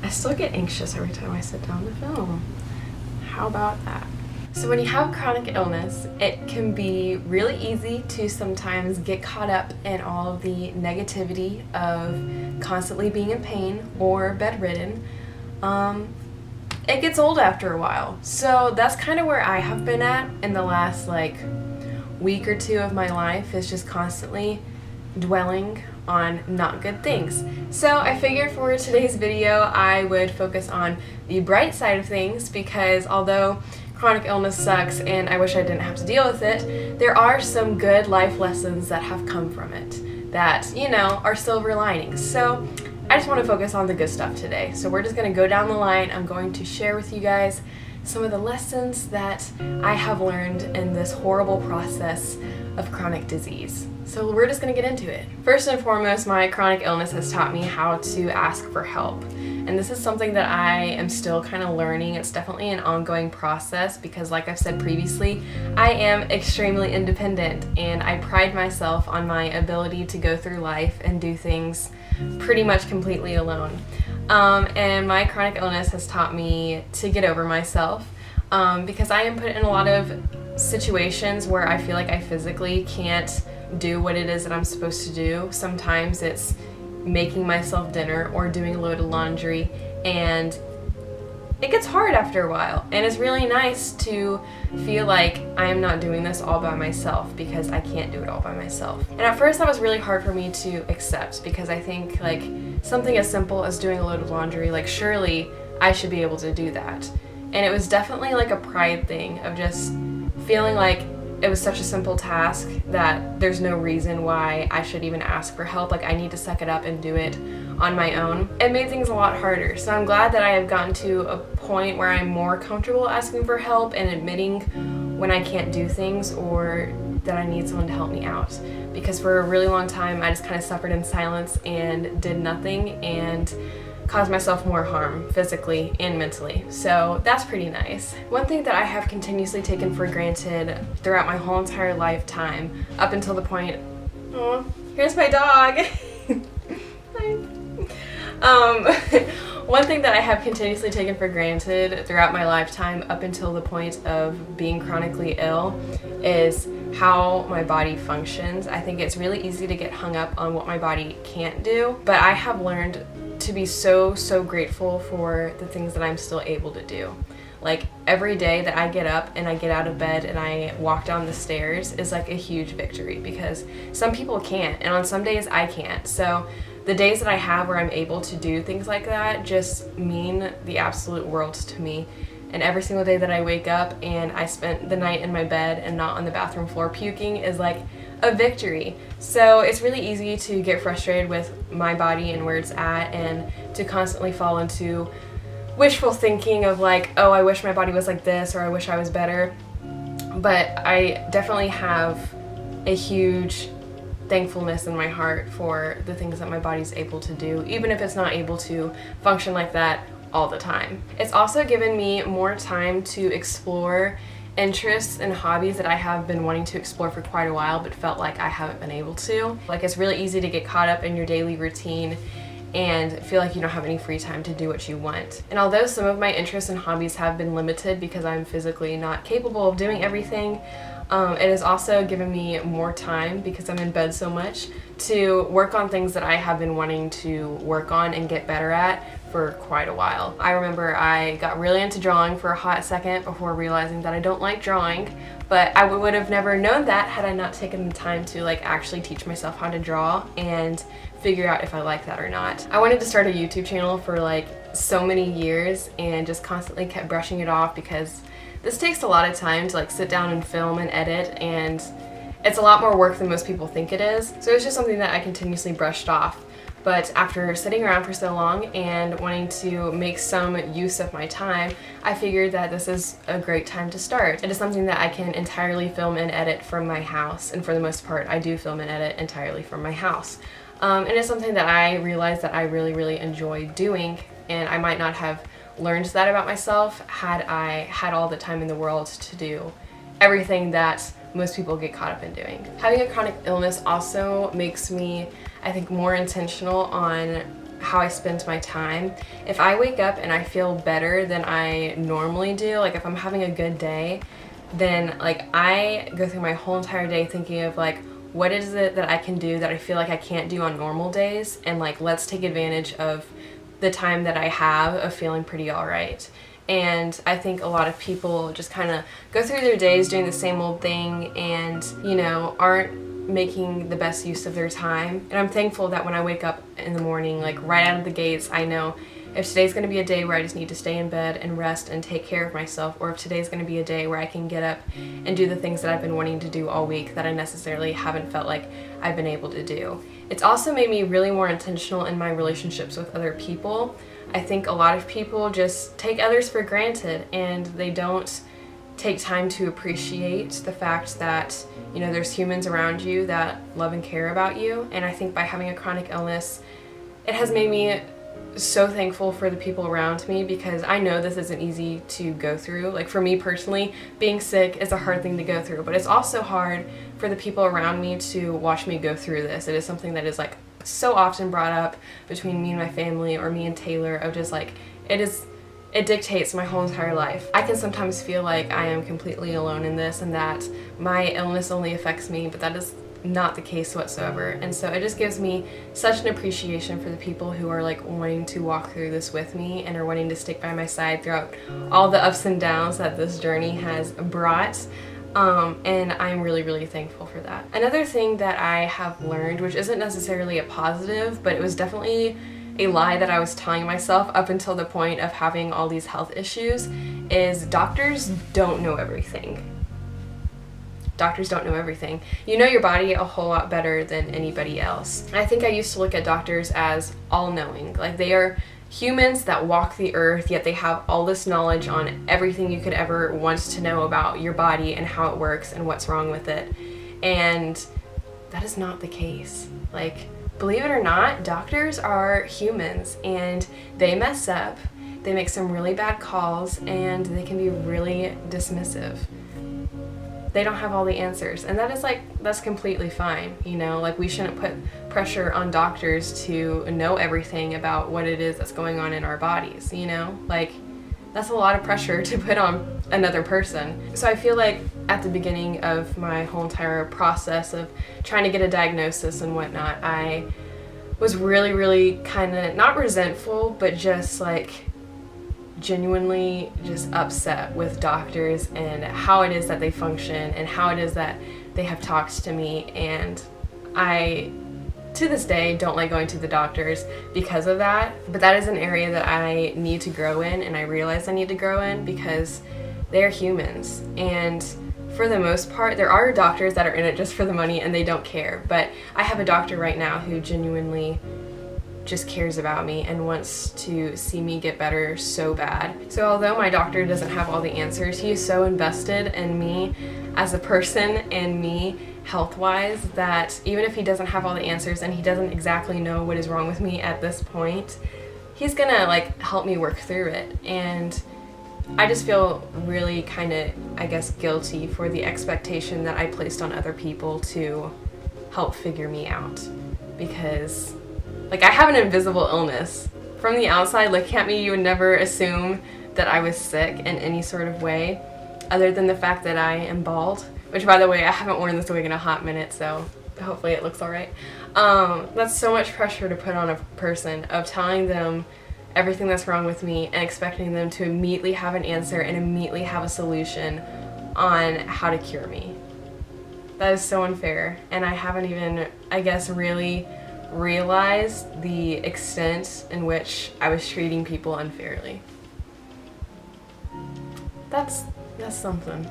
I still get anxious every time I sit down to film. How about that? So when you have chronic illness, it can be really easy to sometimes get caught up in all of the negativity of constantly being in pain or bedridden. It gets old after a while. So that's kind of where I have been at in the last week or two of my life, is just constantly dwelling on not good things. So I figured for today's video I would focus on the bright side of things, because although chronic illness sucks and I wish I didn't have to deal with it, there are some good life lessons that have come from it that, are silver linings. So I just want to focus on the good stuff today. So we're just going to go down the line. I'm going to share with you guys some of the lessons that I have learned in this horrible process of chronic disease. So we're just going to get into it. First and foremost, my chronic illness has taught me how to ask for help. And this is something that I am still kind of learning. It's definitely an ongoing process because, like I've said previously, I am extremely independent and I pride myself on my ability to go through life and do things pretty much completely alone. And my chronic illness has taught me to get over myself because I am put in a lot of situations where I feel like I physically can't do what it is that I'm supposed to do. Sometimes it's making myself dinner or doing a load of laundry, and it gets hard after a while, and it's really nice to feel like I am not doing this all by myself, because I can't do it all by myself. And at first that was really hard for me to accept, because I think something as simple as doing a load of laundry, surely I should be able to do that. And it was definitely a pride thing of just feeling like it was such a simple task that there's no reason why I should even ask for help. I need to suck it up and do it on my own. It made things a lot harder. So I'm glad that I have gotten to a point where I'm more comfortable asking for help and admitting when I can't do things or that I need someone to help me out. Because for a really long time, I just kind of suffered in silence and did nothing and caused myself more harm physically and mentally. So that's pretty nice. One thing that I have continuously taken for granted throughout my whole entire lifetime, up until the point, oh, here's my dog. One thing that I have continuously taken for granted throughout my lifetime up until the point of being chronically ill is how my body functions. I think it's really easy to get hung up on what my body can't do, but I have learned to be so grateful for the things that I'm still able to do. Every day that I get up and I get out of bed and I walk down the stairs is a huge victory, because some people can't, and on some days I can't. So the days that I have where I'm able to do things like that just mean the absolute world to me. And every single day that I wake up and I spent the night in my bed and not on the bathroom floor puking is a victory. So it's really easy to get frustrated with my body and where it's at, and to constantly fall into wishful thinking of oh, I wish my body was like this, or I wish I was better. But I definitely have a huge thankfulness in my heart for the things that my body's able to do, even if it's not able to function like that all the time. It's also given me more time to explore interests and hobbies that I have been wanting to explore for quite a while, but felt like I haven't been able to. It's really easy to get caught up in your daily routine and feel like you don't have any free time to do what you want. And although some of my interests and hobbies have been limited because I'm physically not capable of doing everything, it has also given me more time, because I'm in bed so much, to work on things that I have been wanting to work on and get better at for quite a while. I remember I got really into drawing for a hot second before realizing that I don't like drawing, but I would have never known that had I not taken the time to actually teach myself how to draw and figure out if I like that or not. I wanted to start a YouTube channel for so many years and just constantly kept brushing it off, because this takes a lot of time to sit down and film and edit, and it's a lot more work than most people think it is. So it's just something that I continuously brushed off. But after sitting around for so long and wanting to make some use of my time, I figured that this is a great time to start. It is something that I can entirely film and edit from my house, and for the most part I do film and edit entirely from my house. And it's something that I realized that I really enjoy doing, and I might not have learned that about myself had I had all the time in the world to do everything that most people get caught up in doing. Having a chronic illness also makes me, I think, more intentional on how I spend my time. If I wake up and I feel better than I normally do, like if I'm having a good day, then like I go through my whole entire day thinking of like, what is it that I can do that I feel like I can't do on normal days, and like let's take advantage of the time that I have of feeling pretty alright. And I think a lot of people just kind of go through their days doing the same old thing and, you know, aren't making the best use of their time. And I'm thankful that when I wake up in the morning, like right out of the gates, I know if today's going to be a day where I just need to stay in bed and rest and take care of myself, or if today's going to be a day where I can get up and do the things that I've been wanting to do all week that I necessarily haven't felt like I've been able to do. It's also made me really more intentional in my relationships with other people. I think a lot of people just take others for granted, and they don't take time to appreciate the fact that, you know, there's humans around you that love and care about you. And I think by having a chronic illness, it has made me so thankful for the people around me, because I know this isn't easy to go through. Like for me personally, being sick is a hard thing to go through, but it's also hard for the people around me to watch me go through this. It is something that is like so often brought up between me and my family, or me and Taylor, of just like, it dictates my whole entire life. I can sometimes feel like I am completely alone in this, and that my illness only affects me, but that is not the case whatsoever. And so it just gives me such an appreciation for the people who are like wanting to walk through this with me and are wanting to stick by my side throughout all the ups and downs that this journey has brought. And I'm really, really thankful for that. Another thing that I have learned, which isn't necessarily a positive, but it was definitely a lie that I was telling myself up until the point of having all these health issues, is doctors don't know everything. Doctors don't know everything. You know your body a whole lot better than anybody else. I think I used to look at doctors as all-knowing. Like they are humans that walk the earth, yet they have all this knowledge on everything you could ever want to know about your body and how it works and what's wrong with it. And that is not the case. Like, believe it or not, doctors are humans, and they mess up, they make some really bad calls, and they can be really dismissive. They don't have all the answers, and that is like, that's completely fine, you know. Like, we shouldn't put pressure on doctors to know everything about what it is that's going on in our bodies, you know. Like, that's a lot of pressure to put on another person. So I feel like at the beginning of my whole entire process of trying to get a diagnosis and whatnot, I was really, really kind of not resentful, but just like genuinely just upset with doctors and how it is that they function and how it is that they have talked to me. And I, to this day, don't like going to the doctors because of that, but that is an area that I need to grow in, and I realize I need to grow in, because they're humans. And for the most part, there are doctors that are in it just for the money and they don't care, but I have a doctor right now who genuinely just cares about me and wants to see me get better so bad. So although my doctor doesn't have all the answers, he is so invested in me as a person and me health-wise, that even if he doesn't have all the answers and he doesn't exactly know what is wrong with me at this point, he's gonna like help me work through it. And I just feel really kind of, I guess, guilty for the expectation that I placed on other people to help figure me out, because like, I have an invisible illness. From the outside looking at me, you would never assume that I was sick in any sort of way, other than the fact that I am bald, which, by the way, I haven't worn this wig in a hot minute, so hopefully it looks all right. That's so much pressure to put on a person, of telling them everything that's wrong with me and expecting them to immediately have an answer and immediately have a solution on how to cure me. That is so unfair, and I haven't even, I guess, really realized the extent in which I was treating people unfairly. That's something.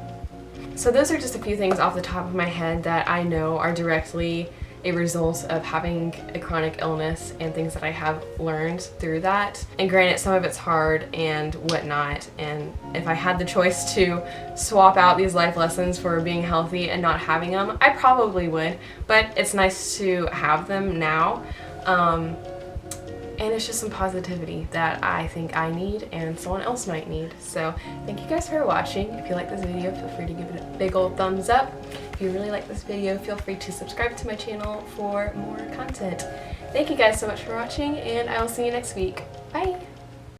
So those are just a few things off the top of my head that I know are directly a result of having a chronic illness and things that I have learned through that. And granted, some of it's hard and whatnot, and if I had the choice to swap out these life lessons for being healthy and not having them, I probably would, but it's nice to have them now. And it's just some positivity that I think I need and someone else might need. So thank you guys for watching. If you like this video, feel free to give it a big old thumbs up. If you really like this video, feel free to subscribe to my channel for more content. Thank you guys so much for watching, and I will see you next week. Bye!